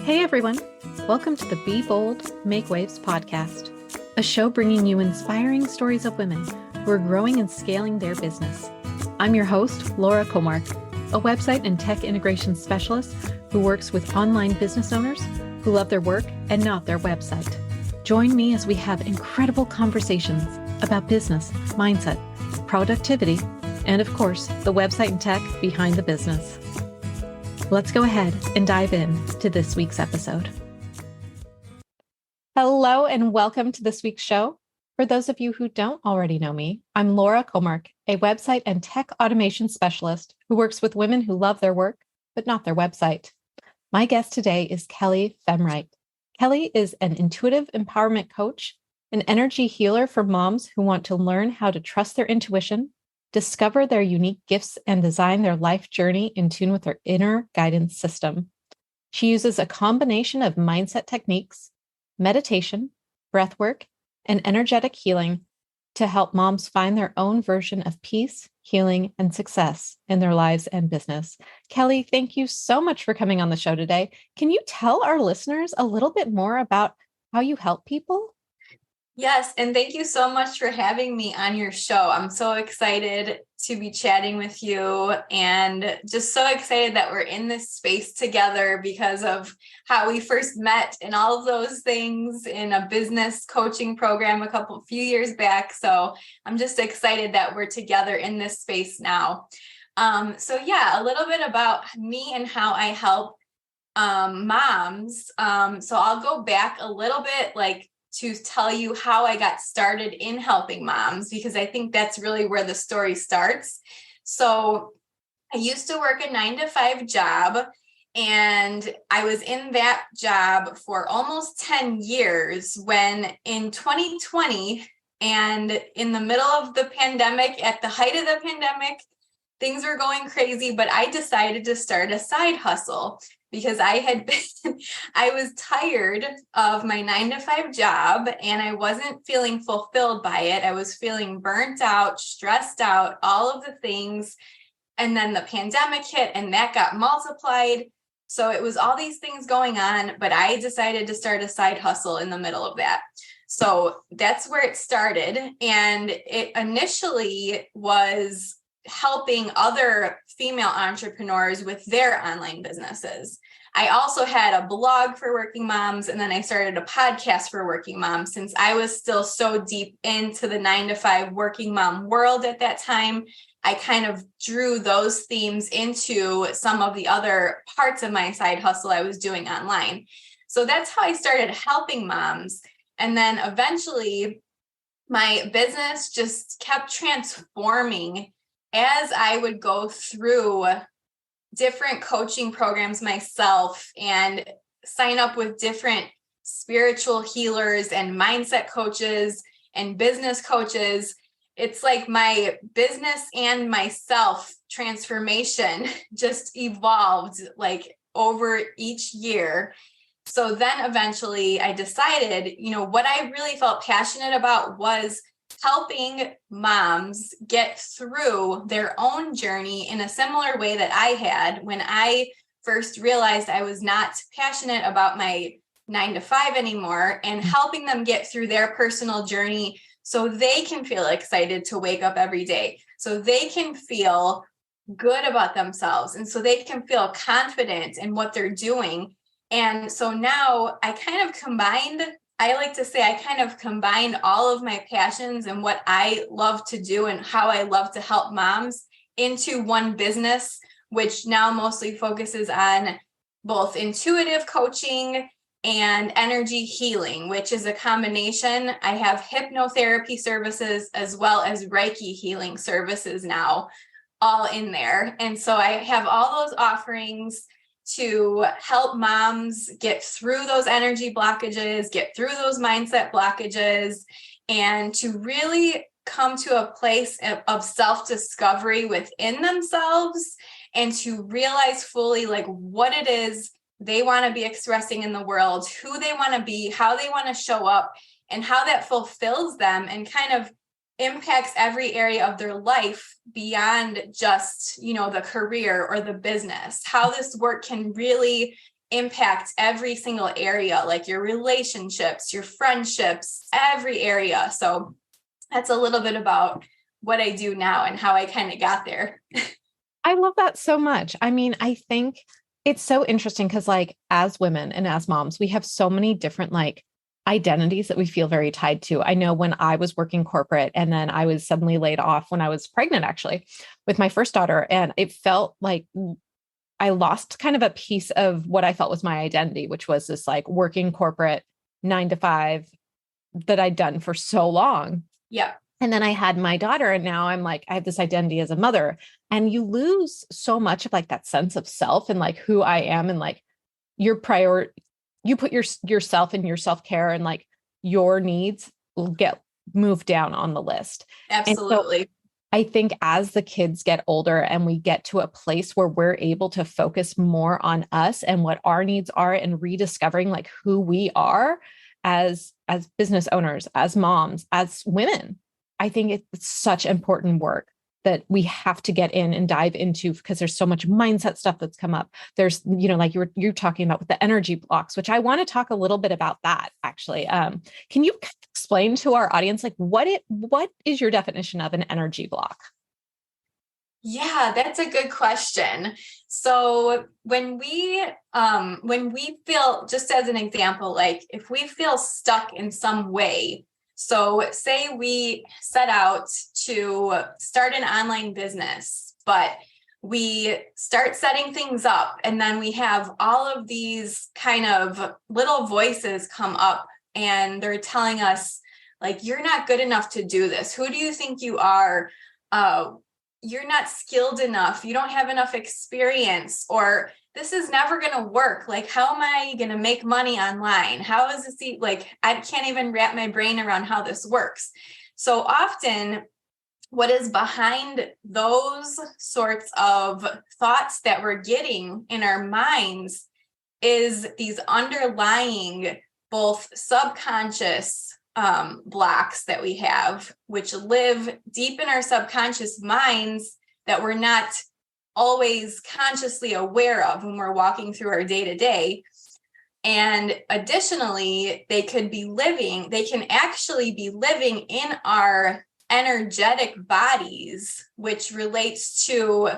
Hey everyone, welcome to the Be Bold, Make Waves podcast, a show bringing you inspiring stories of women who are growing and scaling their business. I'm your host, Laura Comark, a website and tech integration specialist who works with online business owners who love their work and not their website. Join me as we have incredible conversations about business, mindset, productivity, and of course, the website and tech behind the business. Let's go ahead and dive in to this week's episode. Hello and welcome to this week's show. For those of you who don't already know me, I'm Laura Comark, a website and tech automation specialist who works with women who love their work, but not their website. My guest today is Kelli Femrite. Kelli is an intuitive empowerment coach, an energy healer for moms who want to learn how to trust their intuition, discover their unique gifts, and design their life journey in tune with their inner guidance system. She uses a combination of mindset techniques, meditation, breathwork, and energetic healing to help moms find their own version of peace, healing, and success in their lives and business. Kelli, thank you so much for coming on the show today. Can you tell our listeners a little bit more about how you help people? Yes, and thank you so much for having me on your show. I'm so excited to be chatting with you and just so excited that we're in this space together because of how we first met and all of those things in a business coaching program a few years back. So I'm just excited that we're together in this space now. A little bit about me and how I help moms. So I'll go back a little bit, to tell you how I got started in helping moms, because I think that's really where the story starts. So I used to work a 9-to-5 job, and I was in that job for almost 10 years when in 2020, and in the middle of the pandemic, at the height of the pandemic, things were going crazy, but I decided to start a side hustle because I was tired of my 9-to-5 job and I wasn't feeling fulfilled by it. I was feeling burnt out, stressed out, all of the things. And then the pandemic hit and that got multiplied. So it was all these things going on, but I decided to start a side hustle in the middle of that. So that's where it started. And it initially was helping other female entrepreneurs with their online businesses. I also had a blog for working moms, and then I started a podcast for working moms since I was still so deep into the 9-to-5 working mom world at that time. I kind of drew those themes into some of the other parts of my side hustle I was doing online. So that's how I started helping moms. And then eventually my business just kept transforming as I would go through different coaching programs myself and sign up with different spiritual healers and mindset coaches and business coaches. It's like my business and myself transformation just evolved over each year. So then eventually I decided, what I really felt passionate about was helping moms get through their own journey in a similar way that I had when I first realized I was not passionate about my 9-to-5 anymore, and helping them get through their personal journey so they can feel excited to wake up every day, so they can feel good about themselves, and so they can feel confident in what they're doing. And so now I kind of combined all of my passions and what I love to do and how I love to help moms into one business, which now mostly focuses on both intuitive coaching and energy healing, which is a combination. I have hypnotherapy services as well as Reiki healing services now all in there. And so I have all those offerings to help moms get through those energy blockages, get through those mindset blockages, and to really come to a place of self-discovery within themselves and to realize fully what it is they want to be expressing in the world, who they want to be, how they want to show up, and how that fulfills them and kind of impacts every area of their life beyond just, the career or the business, how this work can really impact every single area, like your relationships, your friendships, every area. So that's a little bit about what I do now and how I kind of got there. I love that so much. I mean, I think it's so interesting because like as women and as moms, we have so many different like identities that we feel very tied to. I know when I was working corporate and then I was suddenly laid off when I was pregnant actually with my first daughter, and it felt like I lost kind of a piece of what I felt was my identity, which was this like working corporate 9 to 5 that I'd done for so long. Yeah. And then I had my daughter, and now I'm like, I have this identity as a mother, and you lose so much of like that sense of self and like who I am, and like your you put yourself and your self-care and like your needs will get moved down on the list. Absolutely. And so I think as the kids get older and we get to a place where we're able to focus more on us and what our needs are and rediscovering like who we are as business owners, as moms, as women, I think it's such important work that we have to get in and dive into because there's so much mindset stuff that's come up. There's, like you're talking about with the energy blocks, which I want to talk a little bit about that actually. Can you explain to our audience, like what is your definition of an energy block? Yeah, that's a good question. So when we feel, just as an example, like if we feel stuck in some way, so say we set out to start an online business, but we start setting things up and then we have all of these kind of little voices come up and they're telling us like, you're not good enough to do this. Who do you think you are? You're not skilled enough. You don't have enough experience, or this is never going to work. Like, how am I going to make money online? How is this? Like, I can't even wrap my brain around how this works. So often what is behind those sorts of thoughts that we're getting in our minds is these underlying both subconscious blocks that we have, which live deep in our subconscious minds that we're not always consciously aware of when we're walking through our day-to-day. And additionally, they can actually be living in our energetic bodies, which relates to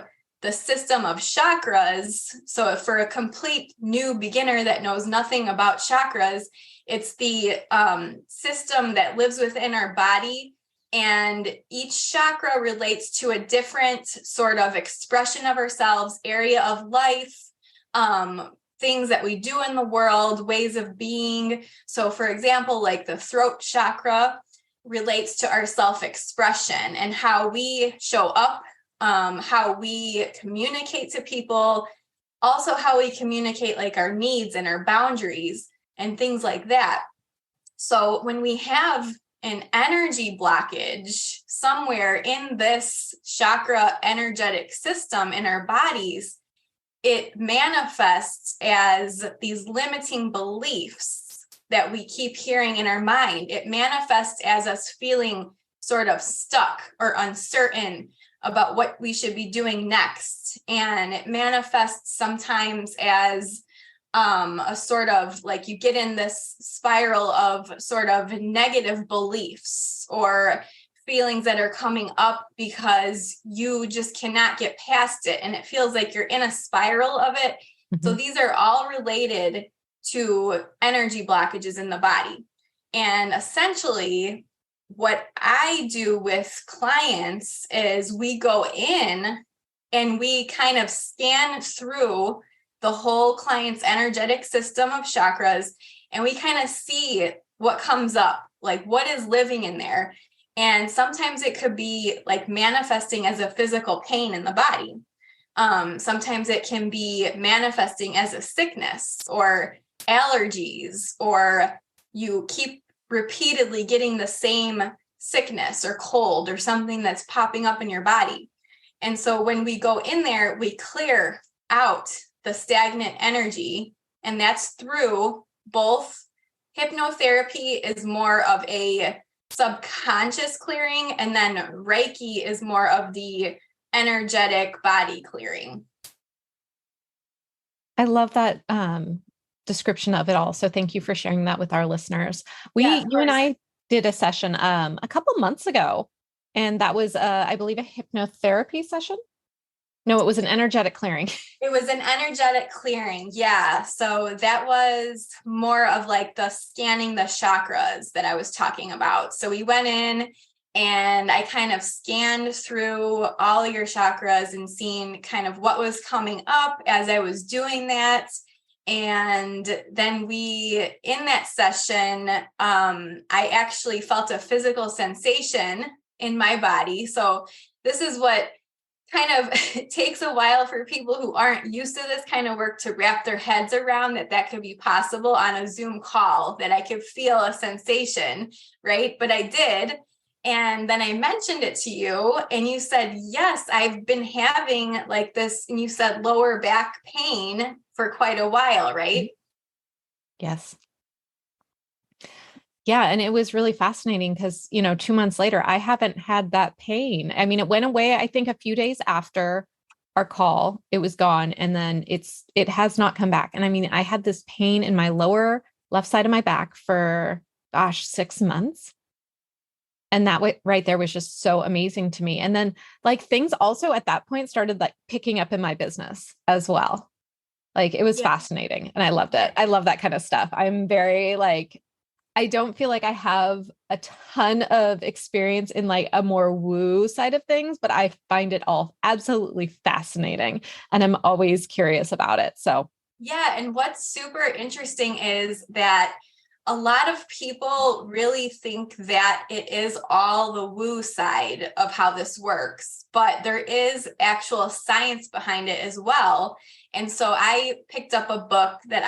the system of chakras. So for a complete new beginner that knows nothing about chakras, it's the system that lives within our body, and each chakra relates to a different sort of expression of ourselves, area of life, things that we do in the world, ways of being. So for example, like the throat chakra relates to our self-expression and how we show up, how we communicate to people, also how we communicate like our needs and our boundaries and things like that. So when we have an energy blockage somewhere in this chakra energetic system in our bodies, it manifests as these limiting beliefs that we keep hearing in our mind. It manifests as us feeling sort of stuck or uncertain about what we should be doing next. And it manifests sometimes as a sort of like you get in this spiral of sort of negative beliefs or feelings that are coming up because you just cannot get past it. And it feels like you're in a spiral of it. Mm-hmm. So these are all related to energy blockages in the body. And essentially, what I do with clients is we go in and we kind of scan through the whole client's energetic system of chakras, and we kind of see what comes up, like what is living in there. And sometimes it could be like manifesting as a physical pain in the body. Sometimes it can be manifesting as a sickness or allergies, or you keep repeatedly getting the same sickness or cold or something that's popping up in your body. And so when we go in there, we clear out the stagnant energy, and that's through both hypnotherapy is more of a subconscious clearing, and then Reiki is more of the energetic body clearing. I love that description of it all. So thank you for sharing that with our listeners. Yeah, of You and course. I did a session a couple months ago, and that was, I believe, a hypnotherapy session. No, it was an energetic clearing. It was an energetic clearing. Yeah. So that was more of like the scanning the chakras that I was talking about. So we went in and I kind of scanned through all your chakras and seen kind of what was coming up as I was doing that. And then in that session, I actually felt a physical sensation in my body. So this is what kind of takes a while for people who aren't used to this kind of work to wrap their heads around that could be possible on a Zoom call, that I could feel a sensation, right? But I did. And then I mentioned it to you and you said, yes, I've been having like this, and you said lower back pain for quite a while, right? Yes. Yeah. And it was really fascinating because, 2 months later, I haven't had that pain. I mean, it went away, I think, a few days after our call, it was gone. And then it has not come back. And I mean, I had this pain in my lower left side of my back for, 6 months. And that way right there was just so amazing to me. And then like things also at that point started like picking up in my business as well. Like it was fascinating and I loved it. I love that kind of stuff. I'm very like, I don't feel like I have a ton of experience in like a more woo side of things, but I find it all absolutely fascinating and I'm always curious about it. So, yeah. And what's super interesting is that a lot of people really think that it is all the woo side of how this works, but there is actual science behind it as well. And so I picked up a book that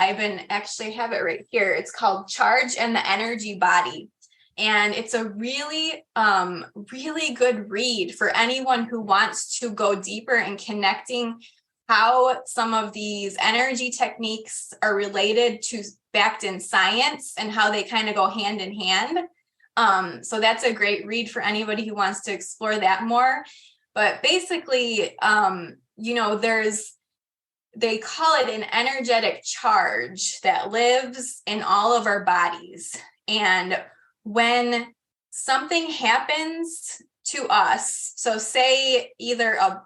actually have it right here. It's called Charge and the Energy Body. And it's a really, really good read for anyone who wants to go deeper in connecting how some of these energy techniques are related to backed in science and how they kind of go hand in hand. So that's a great read for anybody who wants to explore that more. But basically, they call it an energetic charge that lives in all of our bodies. And when something happens to us, so say either a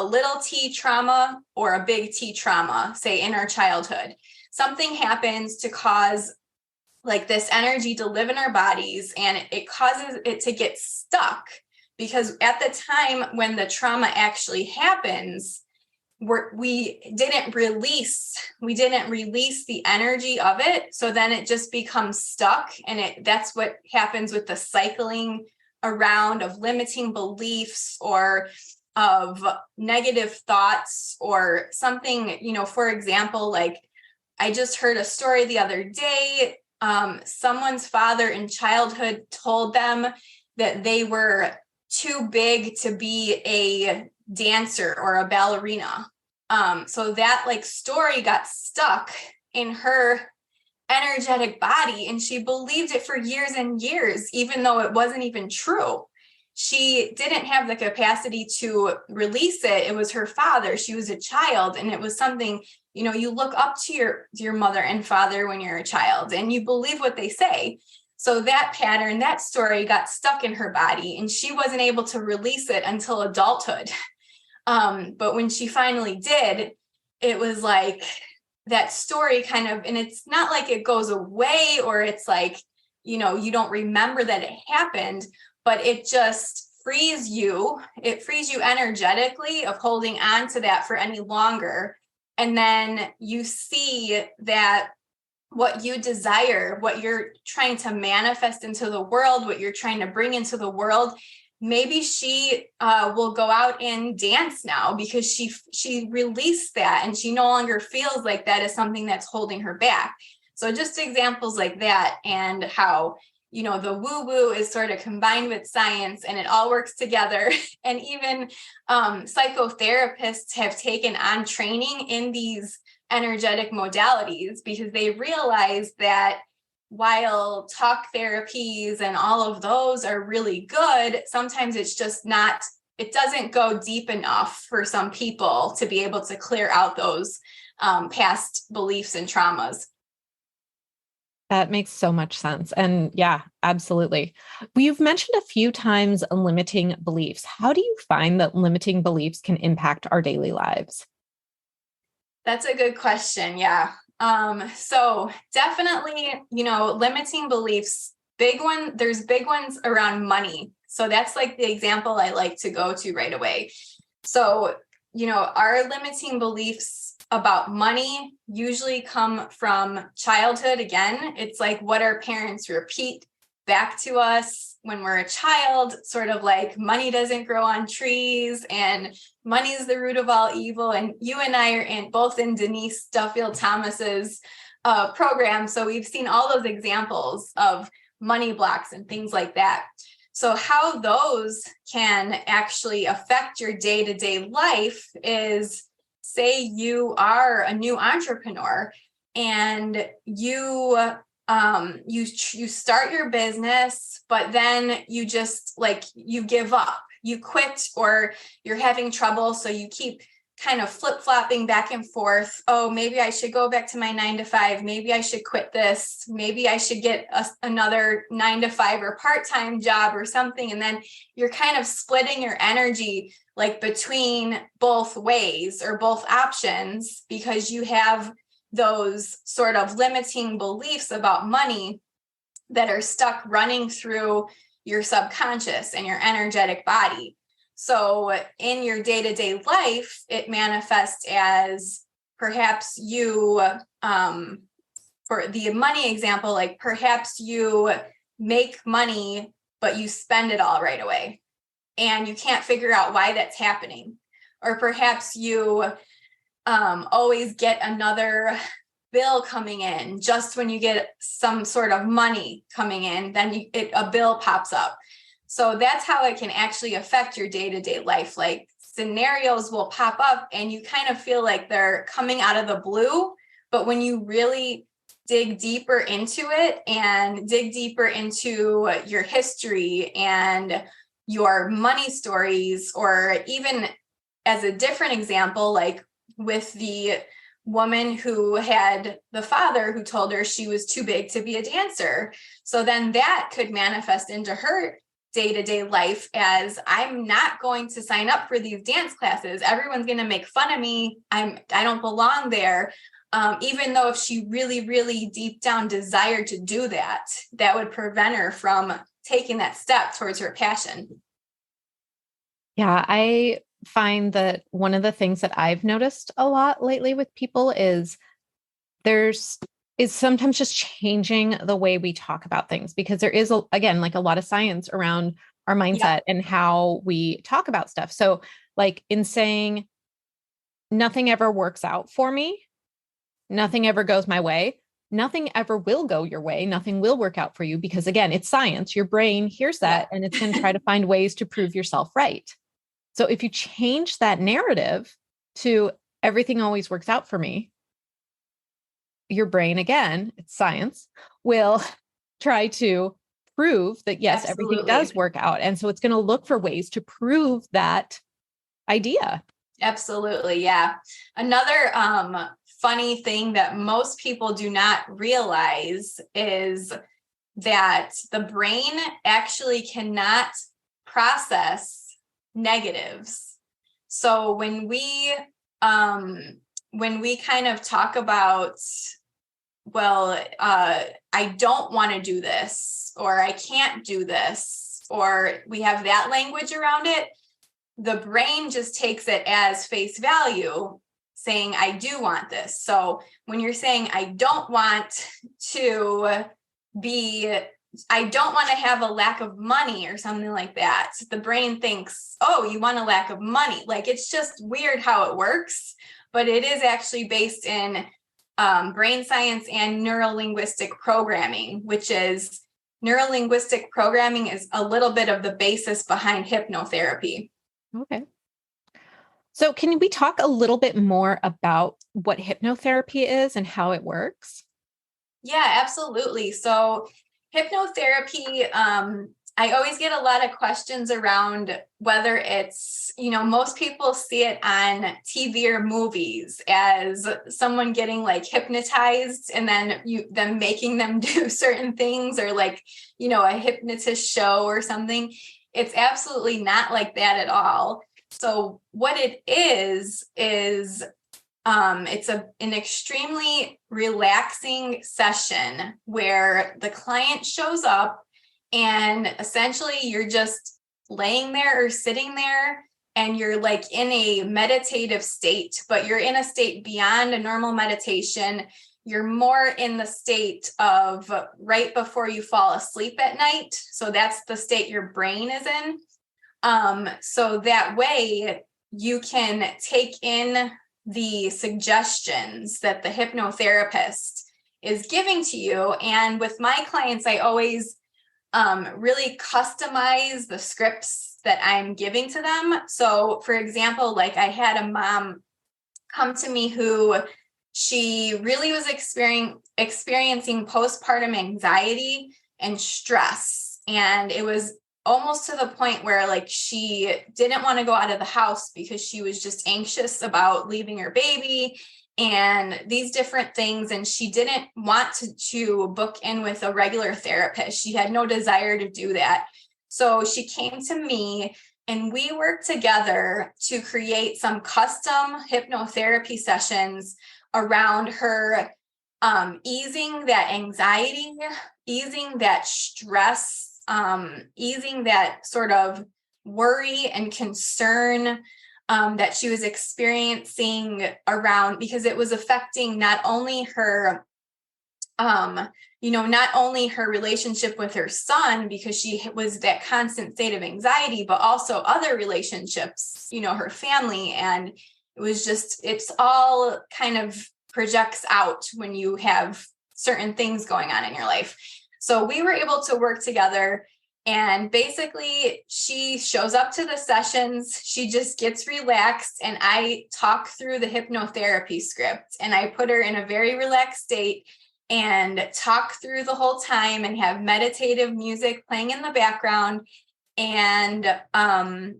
little T trauma or a big T trauma, say in our childhood, something happens to cause like this energy to live in our bodies and it causes it to get stuck, because at the time when the trauma actually happens, we didn't release the energy of it. So then it just becomes stuck. And that's what happens with the cycling around of limiting beliefs or of negative thoughts or something, for example, like I just heard a story the other day. Someone's father in childhood told them that they were too big to be a dancer or a ballerina. So that like story got stuck in her energetic body and she believed it for years and years, even though it wasn't even true. She didn't have the capacity to release it. It was her father. She was a child and it was something, you look up to your mother and father when you're a child and you believe what they say. So that pattern, that story got stuck in her body and she wasn't able to release it until adulthood. But when she finally did, it was like that story kind of, and it's not like it goes away or it's like, you don't remember that it happened, but it just frees you. It frees you energetically of holding on to that for any longer. And then you see that what you desire, what you're trying to manifest into the world, what you're trying to bring into the world, maybe she will go out and dance now because she released that and she no longer feels like that is something that's holding her back. So just examples like that and how, the woo-woo is sort of combined with science and it all works together. And even psychotherapists have taken on training in these energetic modalities because they realize that while talk therapies and all of those are really good, sometimes it's just not, it doesn't go deep enough for some people to be able to clear out those past beliefs and traumas. That makes so much sense. And yeah, absolutely. You've mentioned a few times limiting beliefs. How do you find that limiting beliefs can impact our daily lives? That's a good question. Yeah. So definitely, limiting beliefs, there's big ones around money. So that's like the example I like to go to right away. So, our limiting beliefs about money usually come from childhood. Again, it's like what our parents repeat back to us when we're a child, sort of like money doesn't grow on trees and money is the root of all evil. And you and I are both in Denise Duffield Thomas's program. So we've seen all those examples of money blocks and things like that. So how those can actually affect your day-to-day life is, say you are a new entrepreneur and you start your business, but then you just you give up, you quit, or you're having trouble. So you keep kind of flip-flopping back and forth. Oh, maybe I should go back to my 9-to-5. Maybe I should quit this. Maybe I should get another 9-to-5 or part-time job or something. And then you're kind of splitting your energy like between both ways or both options because you have those sort of limiting beliefs about money that are stuck running through your subconscious and your energetic body. So in your day-to-day life, it manifests as perhaps you, for the money example, like perhaps you make money, but you spend it all right away and you can't figure out why that's happening. Or perhaps you always get another bill coming in just when you get some sort of money coming in, then a bill pops up. So that's how it can actually affect your day-to-day life. Like scenarios will pop up and you kind of feel like they're coming out of the blue. But when you really dig deeper into it and dig deeper into your history and your money stories, or even as a different example, like with the woman who had the father who told her she was too big to be a dancer. So then that could manifest into her day-to-day life as, I'm not going to sign up for these dance classes. Everyone's going to make fun of me. I don't belong there. Even though if she really, really deep down desired to do that, that would prevent her from taking that step towards her passion. Yeah, I find that one of the things that I've noticed a lot lately with people is sometimes just changing the way we talk about things, because there is, again, like a lot of science around our mindset and how we talk about stuff. So like in saying nothing ever works out for me, nothing ever goes my way, nothing ever will go your way, nothing will work out for you, because again, it's science. Your brain hears that and it's going to try to find ways to prove yourself right. So if you change that narrative to everything always works out for me, your brain, again, it's science, will try to prove that, yes, Absolutely. everything does work out. And so it's going to look for ways to prove that idea. Absolutely. Yeah. Another funny thing that most people do not realize is that the brain actually cannot process negatives. So when we kind of talk about, well, I don't want to do this, or I can't do this, or we have that language around it, the brain just takes it as face value, saying, I do want this. So when you're saying, I don't want to have a lack of money or something like that, the brain thinks, oh, you want a lack of money. Like, it's just weird how it works, but it is actually based in brain science and neurolinguistic programming, which is neurolinguistic programming is a little bit of the basis behind hypnotherapy. Okay. So can we talk a little bit more about what hypnotherapy is and how it works? Yeah, absolutely. So hypnotherapy I always get a lot of questions around whether it's, most people see it on TV or movies as someone getting like hypnotized and then them making them do certain things, or like, a hypnotist show or something. It's absolutely not like that at all. So what it is it's an extremely relaxing session where the client shows up and essentially you're just laying there or sitting there and you're like in a meditative state, but you're in a state beyond a normal meditation. You're more in the state of right before you fall asleep at night. So that's the state your brain is in. So that way you can take in the suggestions that the hypnotherapist is giving to you. And with my clients, I always really customize the scripts that I'm giving to them. So for example, like I had a mom come to me who she really was experiencing postpartum anxiety and stress. And it was almost to the point where like she didn't want to go out of the house because she was just anxious about leaving her baby and these different things. And she didn't want to book in with a regular therapist. She had no desire to do that. So she came to me and we worked together to create some custom hypnotherapy sessions around her easing that anxiety, easing that stress, easing that sort of worry and concern that she was experiencing around, because it was affecting not only her, not only her relationship with her son, because she was that constant state of anxiety, but also other relationships, her family. And it was just, it's all kind of projects out when you have certain things going on in your life. So we were able to work together. And basically, she shows up to the sessions, she just gets relaxed, and I talk through the hypnotherapy script, and I put her in a very relaxed state and talk through the whole time and have meditative music playing in the background. And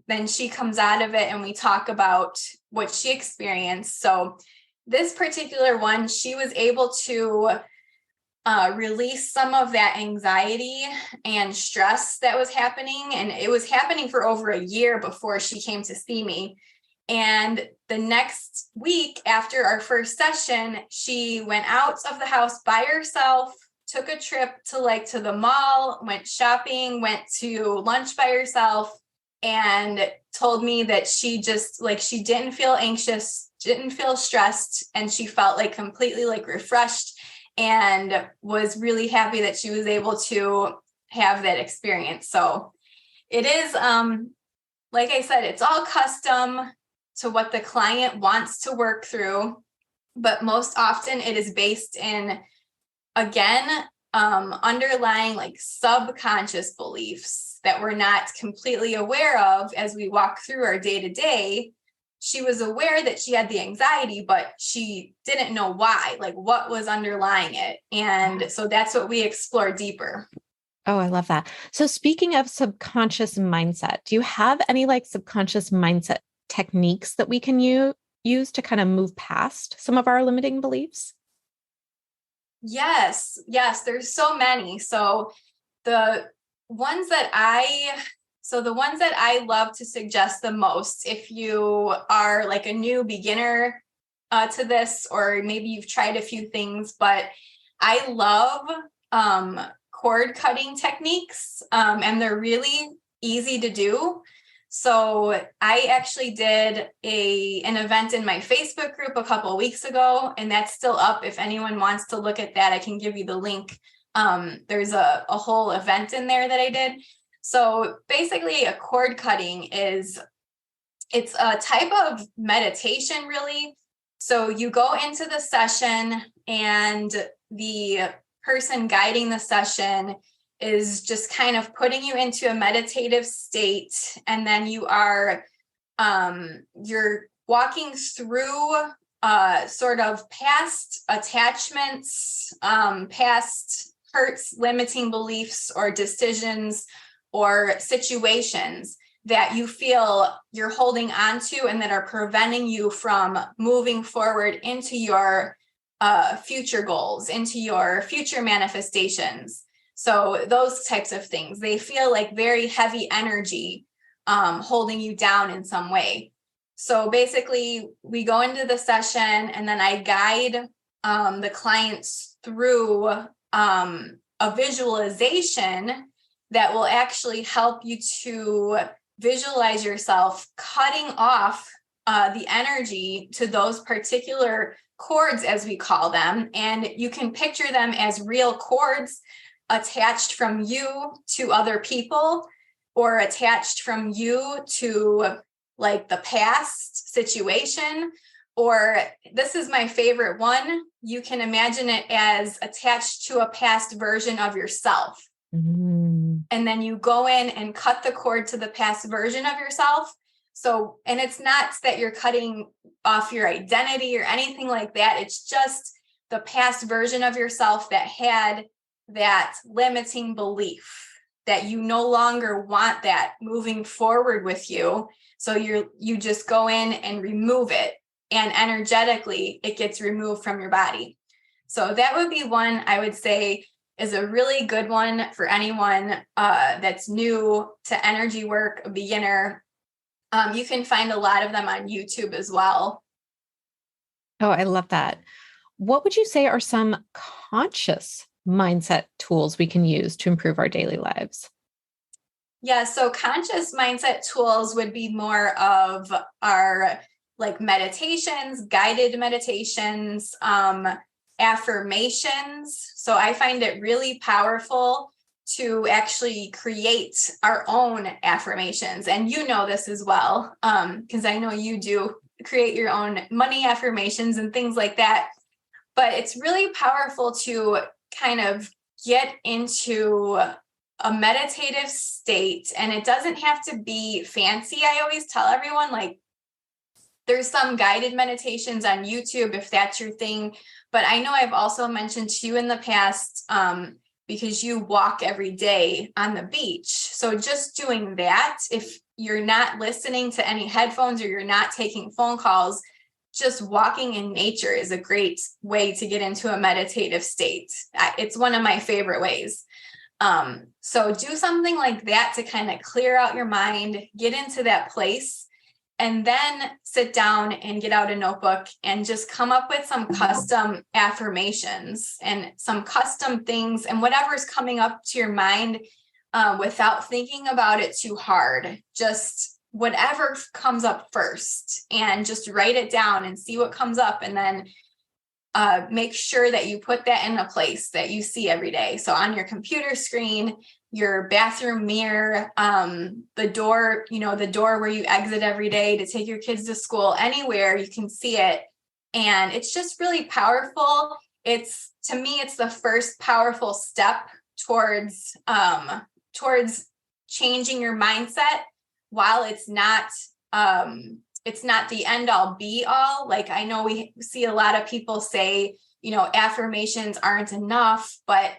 then she comes out of it and we talk about what she experienced. So this particular one, she was able to release some of that anxiety and stress that was happening. And it was happening for over a year before she came to see me. And the next week after our first session, she went out of the house by herself, took a trip to the mall, went shopping, went to lunch by herself, and told me that she just she didn't feel anxious, didn't feel stressed, and she felt like completely refreshed and was really happy that she was able to have that experience. So it is, like I said, it's all custom to what the client wants to work through, but most often it is based in, again, underlying subconscious beliefs that we're not completely aware of as we walk through our day-to-day. She was aware that she had the anxiety, but she didn't know why, what was underlying it. And so that's what we explore deeper. Oh, I love that. So speaking of subconscious mindset, do you have any subconscious mindset techniques that we can use to kind of move past some of our limiting beliefs? Yes, there's so many. So the ones that I love to suggest the most, if you are a new beginner to this, or maybe you've tried a few things, but I love cord cutting techniques, and they're really easy to do. So I actually did an event in my Facebook group a couple of weeks ago, and that's still up. If anyone wants to look at that, I can give you the link. There's a whole event in there that I did. So basically a cord cutting it's a type of meditation, really. So you go into the session and the person guiding the session is just kind of putting you into a meditative state. And then you are, you're walking through sort of past attachments, past hurts, limiting beliefs or decisions, or situations that you feel you're holding on to and that are preventing you from moving forward into your future goals, into your future manifestations. So those types of things, they feel like very heavy energy, holding you down in some way. So basically we go into the session and then I guide the clients through a visualization that will actually help you to visualize yourself cutting off the energy to those particular cords, as we call them. And you can picture them as real cords attached from you to other people, or attached from you to like the past situation. Or this is my favorite one. You can imagine it as attached to a past version of yourself. Mm-hmm. And then you go in and cut the cord to the past version of yourself. So, and it's not that you're cutting off your identity or anything like that. It's just the past version of yourself that had that limiting belief that you no longer want that moving forward with you. So you just go in and remove it, and energetically it gets removed from your body. So that would be one I would say is a really good one for anyone that's new to energy work, a beginner. You can find a lot of them on YouTube as well. Oh, I love that. What would you say are some conscious mindset tools we can use to improve our daily lives? Yeah, so conscious mindset tools would be more of our like meditations, guided meditations, affirmations. So I find it really powerful to actually create our own affirmations. And you know this as well, because I know you do create your own money affirmations and things like that. But it's really powerful to kind of get into a meditative state. And it doesn't have to be fancy. I always tell everyone, like, there's some guided meditations on YouTube if that's your thing. But I know I've also mentioned to you in the past, because you walk every day on the beach. So just doing that, if you're not listening to any headphones or you're not taking phone calls, just walking in nature is a great way to get into a meditative state. It's one of my favorite ways. So do something like that to kind of clear out your mind, get into that place, and then sit down and get out a notebook and just come up with some custom affirmations and some custom things and whatever's coming up to your mind, without thinking about it too hard. Just whatever comes up first, and just write it down and see what comes up. And then make sure that you put that in a place that you see every day. So on your computer screen, your bathroom mirror, the door, the door where you exit every day to take your kids to school, anywhere you can see it. And it's just really powerful. To me, it's the first powerful step towards changing your mindset. While it's not the end all be all. Like, I know we see a lot of people say, affirmations aren't enough, but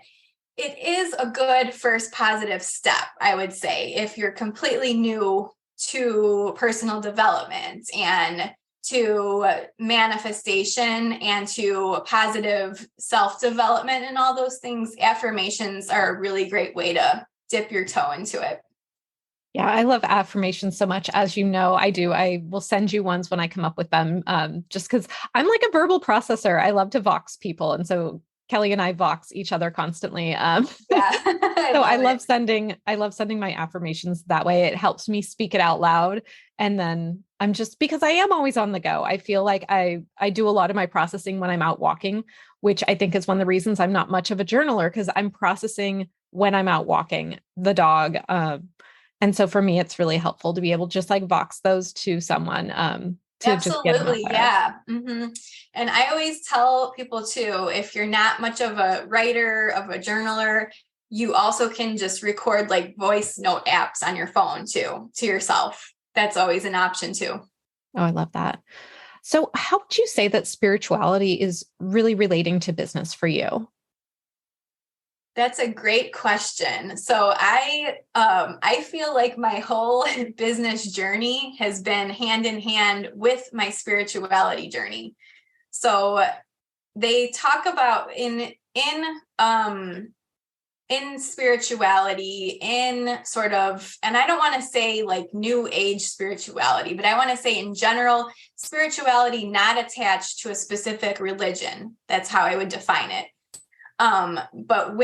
it is a good first positive step, I would say, if you're completely new to personal development and to manifestation and to positive self-development and all those things. Affirmations are a really great way to dip your toe into it. Yeah, I love affirmations so much. As you know, I do. I will send you ones when I come up with them, just because I'm like a verbal processor. I love to vox people. And so Kelli and I vox each other constantly. Yeah. I love sending my affirmations that way. It helps me speak it out loud. And then because I am always on the go. I feel like I do a lot of my processing when I'm out walking, which I think is one of the reasons I'm not much of a journaler, because I'm processing when I'm out walking the dog. And so for me, it's really helpful to be able to just like vox those to someone. Absolutely. Yeah. Mm-hmm. And I always tell people too, if you're not much of a writer, of a journaler, you also can just record like voice note apps on your phone too, to yourself. That's always an option too. Oh, I love that. So how would you say that spirituality is really relating to business for you? That's a great question. So I feel like my whole business journey has been hand in hand with my spirituality journey. So they talk about in spirituality, in sort of, and I don't want to say like new age spirituality, but I want to say in general, spirituality not attached to a specific religion. That's how I would define it. But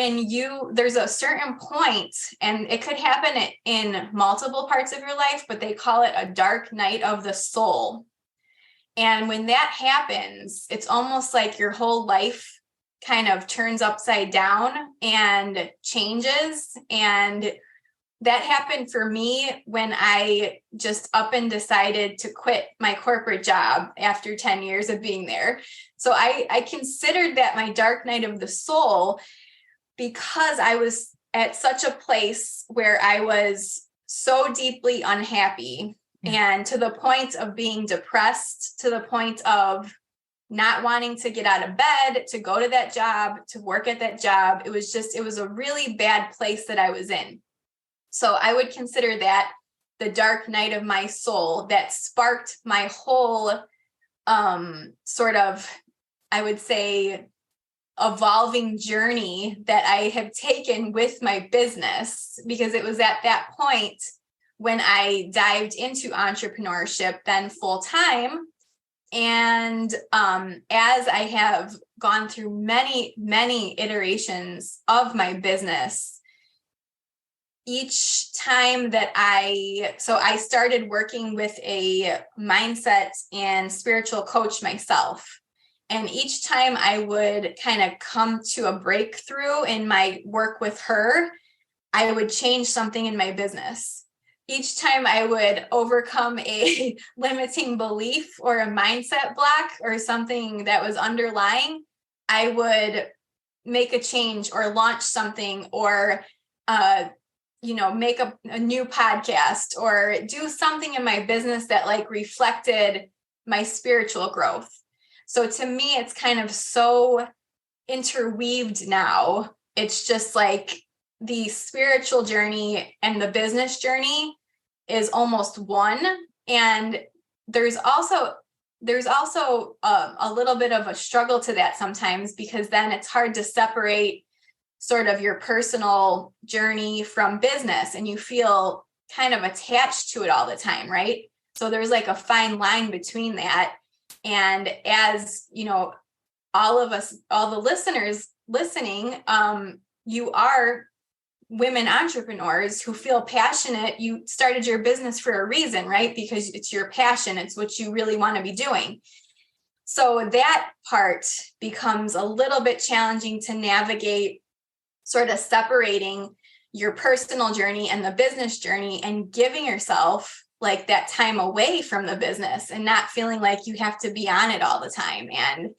there's a certain point, and it could happen in multiple parts of your life, but they call it a dark night of the soul. And when that happens, it's almost like your whole life kind of turns upside down and changes. And that happened for me when I just up and decided to quit my corporate job after 10 years of being there. So I considered that my dark night of the soul because I was at such a place where I was so deeply unhappy and to the point of being depressed, to the point of not wanting to get out of bed, to go to that job, to work at that job. It was a really bad place that I was in. So I would consider that the dark night of my soul that sparked my whole sort of, I would say, evolving journey that I have taken with my business, because it was at that point when I dived into entrepreneurship then full time. And as I have gone through many, many iterations of my business, each time that I started working with a mindset and spiritual coach myself. And each time I would kind of come to a breakthrough in my work with her, I would change something in my business. Each time I would overcome a limiting belief or a mindset block or something that was underlying, I would make a change or launch something or, make a new podcast or do something in my business that like reflected my spiritual growth. So to me, it's kind of so interweaved now. It's just like the spiritual journey and the business journey is almost one. And there's also a little bit of a struggle to that sometimes, because then it's hard to separate sort of your personal journey from business and you feel kind of attached to it all the time, right? So there's like a fine line between that. And as you know, all of us, all the listeners listening, you are women entrepreneurs who feel passionate. You started your business for a reason, right? Because it's your passion. It's what you really want to be doing. So that part becomes a little bit challenging to navigate, sort of separating your personal journey and the business journey and giving yourself like that time away from the business and not feeling like you have to be on it all the time and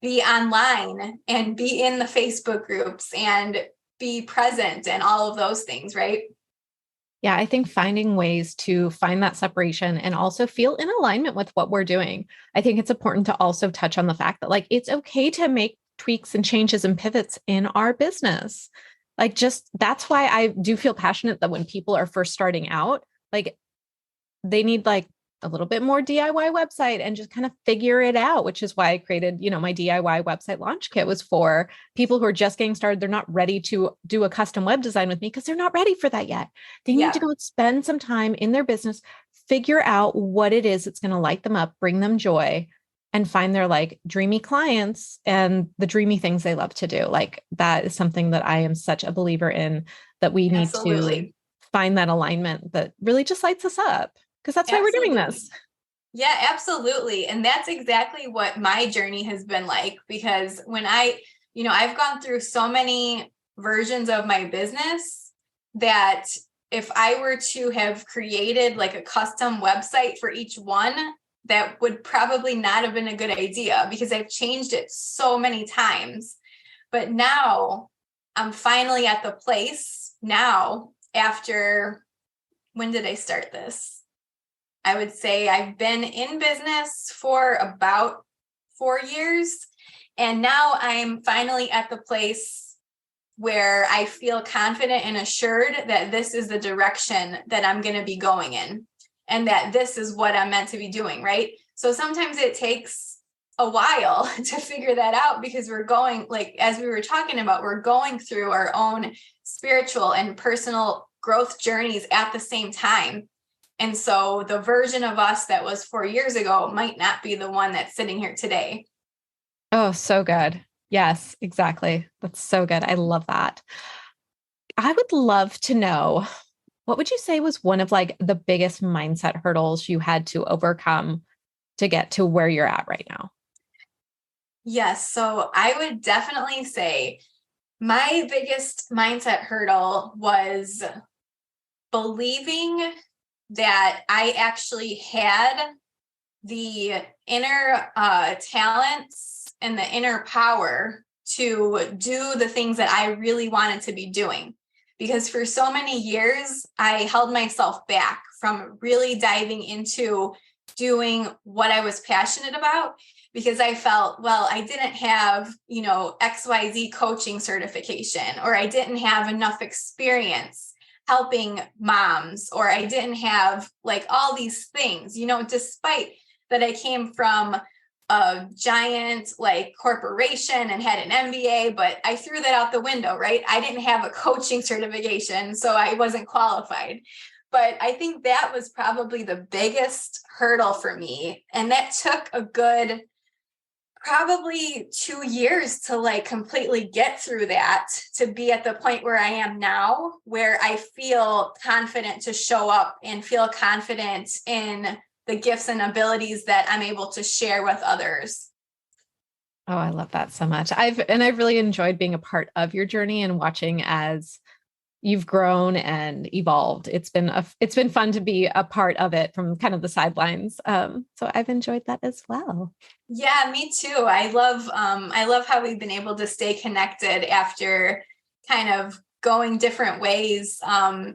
be online and be in the Facebook groups and be present and all of those things, right? Yeah, I think finding ways to find that separation and also feel in alignment with what we're doing. I think it's important to also touch on the fact that like it's okay to make tweaks and changes and pivots in our business. Like just that's why I do feel passionate that when people are first starting out, like they need like a little bit more DIY website and just kind of figure it out, which is why I created, my DIY website launch kit was for people who are just getting started. They're not ready to do a custom web design with me because they're not ready for that yet. They need to go spend some time in their business, figure out what it is that's going to light them up, bring them joy, and find their like dreamy clients and the dreamy things they love to do. Like that is something that I am such a believer in, that we need to find that alignment that really just lights us up. Because that's why we're doing this. Yeah, absolutely. And that's exactly what my journey has been like, because when I've gone through so many versions of my business that if I were to have created like a custom website for each one, that would probably not have been a good idea because I've changed it so many times. But now I'm finally at the place now after, when did I start this? I would say I've been in business for about 4 years. And now I'm finally at the place where I feel confident and assured that this is the direction that I'm going to be going in and that this is what I'm meant to be doing, right? So sometimes it takes a while to figure that out because we're going, like, as we were talking about, we're going through our own spiritual and personal growth journeys at the same time. And so the version of us that was 4 years ago might not be the one that's sitting here today. Oh, so good. Yes, exactly. That's so good. I love that. I would love to know, what would you say was one of like the biggest mindset hurdles you had to overcome to get to where you're at right now? Yes. So I would definitely say my biggest mindset hurdle was believing that I actually had the inner talents and the inner power to do the things that I really wanted to be doing. Because for so many years, I held myself back from really diving into doing what I was passionate about because I felt, well, I didn't have, XYZ coaching certification, or I didn't have enough experience helping moms, or I didn't have like all these things, despite that I came from a giant like corporation and had an MBA, but I threw that out the window, right? I didn't have a coaching certification, so I wasn't qualified. But I think that was probably the biggest hurdle for me. And that took a good probably 2 years to like completely get through that, to be at the point where I am now, where I feel confident to show up and feel confident in the gifts and abilities that I'm able to share with others. Oh, I love that so much. I've really enjoyed being a part of your journey and watching as you've grown and evolved. It's been fun to be a part of it from kind of the sidelines. So I've enjoyed that as well. Yeah, me too. I love how we've been able to stay connected after kind of going different ways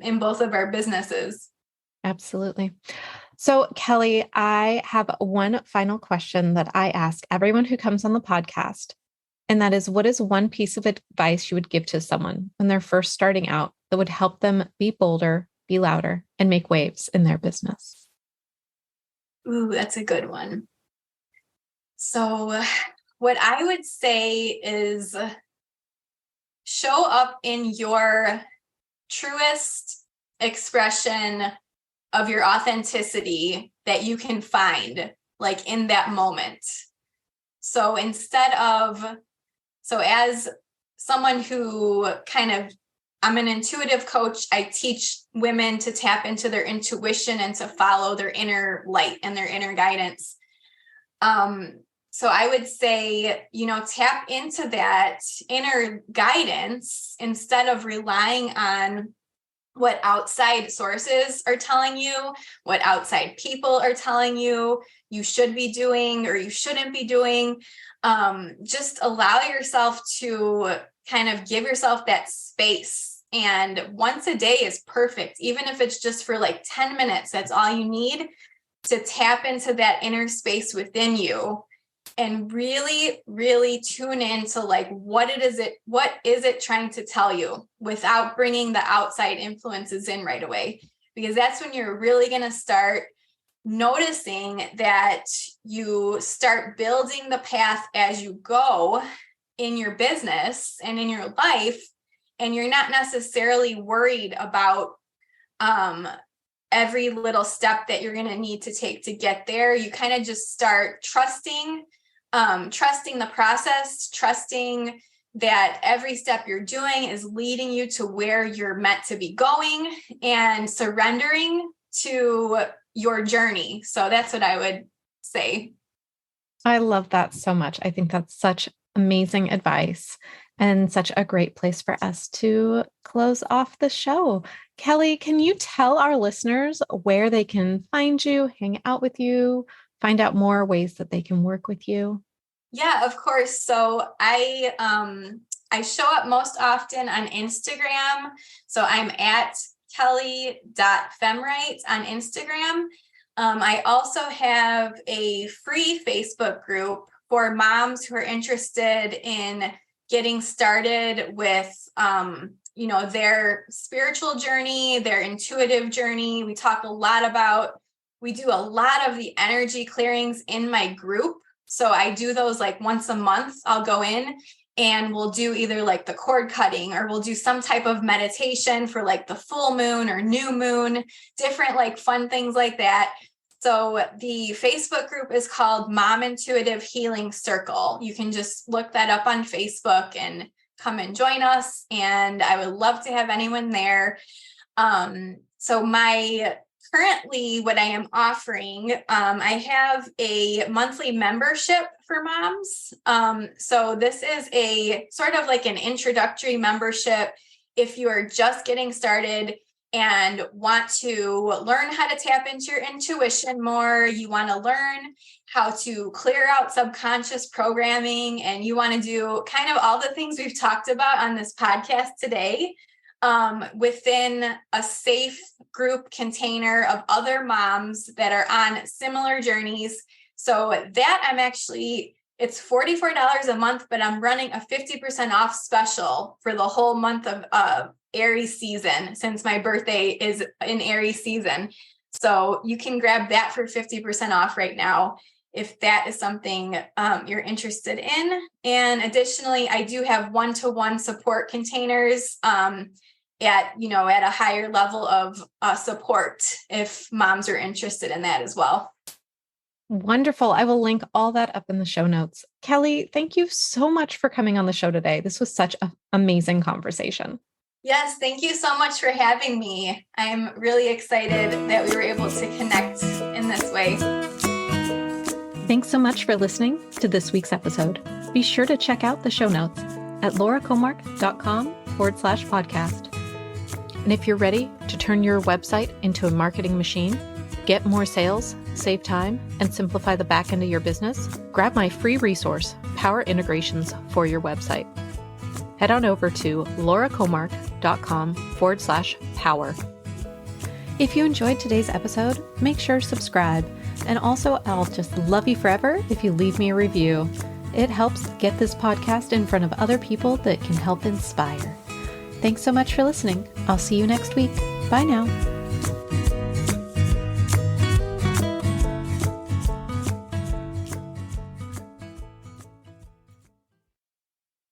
in both of our businesses. Absolutely. So, Kelli, I have one final question that I ask everyone who comes on the podcast. And that is, what is one piece of advice you would give to someone when they're first starting out that would help them be bolder, be louder, and make waves in their business? Ooh, that's a good one. So, what I would say is show up in your truest expression of your authenticity that you can find, like in that moment. So as someone who I'm an intuitive coach, I teach women to tap into their intuition and to follow their inner light and their inner guidance. So I would say, tap into that inner guidance instead of relying on what outside sources are telling you, what outside people are telling you you should be doing or you shouldn't be doing. Just allow yourself to kind of give yourself that space. And once a day is perfect, even if it's just for like 10 minutes, that's all you need to tap into that inner space within you and really, really tune into like, what is it trying to tell you without bringing the outside influences in right away? Because that's when you're really going to start noticing that you start building the path as you go in your business and in your life. And you're not necessarily worried about, every little step that you're going to need to take to get there. You kind of just start trusting the process, trusting that every step you're doing is leading you to where you're meant to be going, and surrendering to your journey. So that's what I would say. I love that so much. I think that's such amazing advice and such a great place for us to close off the show. Kelli, can you tell our listeners where they can find you, hang out with you, find out more ways that they can work with you? Yeah, of course. So I show up most often on Instagram. So I'm at kelli.femrite on Instagram. I also have a free Facebook group for moms who are interested in getting started with, their spiritual journey, their intuitive journey. We do a lot of the energy clearings in my group. So I do those like once a month. I'll go in and we'll do either like the cord cutting, or we'll do some type of meditation for like the full moon or new moon, different like fun things like that. So the Facebook group is called Mom Intuitive Healing Circle. You can just look that up on Facebook and come and join us. And I would love to have anyone there. Currently what I am offering, I have a monthly membership for moms. So this is a sort of like an introductory membership. If you are just getting started and want to learn how to tap into your intuition more, you want to learn how to clear out subconscious programming, and you want to do kind of all the things we've talked about on this podcast today, within a safe group container of other moms that are on similar journeys. So that it's $44 a month, but I'm running a 50% off special for the whole month of Aries season, since my birthday is in Aries season. So you can grab that for 50% off right now, if that is something you're interested in. And additionally, I do have one-to-one support containers at a higher level of support, if moms are interested in that as well. Wonderful. I will link all that up in the show notes. Kelli, thank you so much for coming on the show today. This was such an amazing conversation. Yes, thank you so much for having me. I'm really excited that we were able to connect in this way. Thanks so much for listening to this week's episode. Be sure to check out the show notes at lauracomark.com/podcast. And if you're ready to turn your website into a marketing machine, get more sales, save time, and simplify the back end of your business, grab my free resource, Power Integrations for your website. Head on over to lauracomark.com/power. If you enjoyed today's episode, make sure to subscribe. And also, I'll just love you forever if you leave me a review. It helps get this podcast in front of other people that can help inspire. Thanks so much for listening. I'll see you next week. Bye now.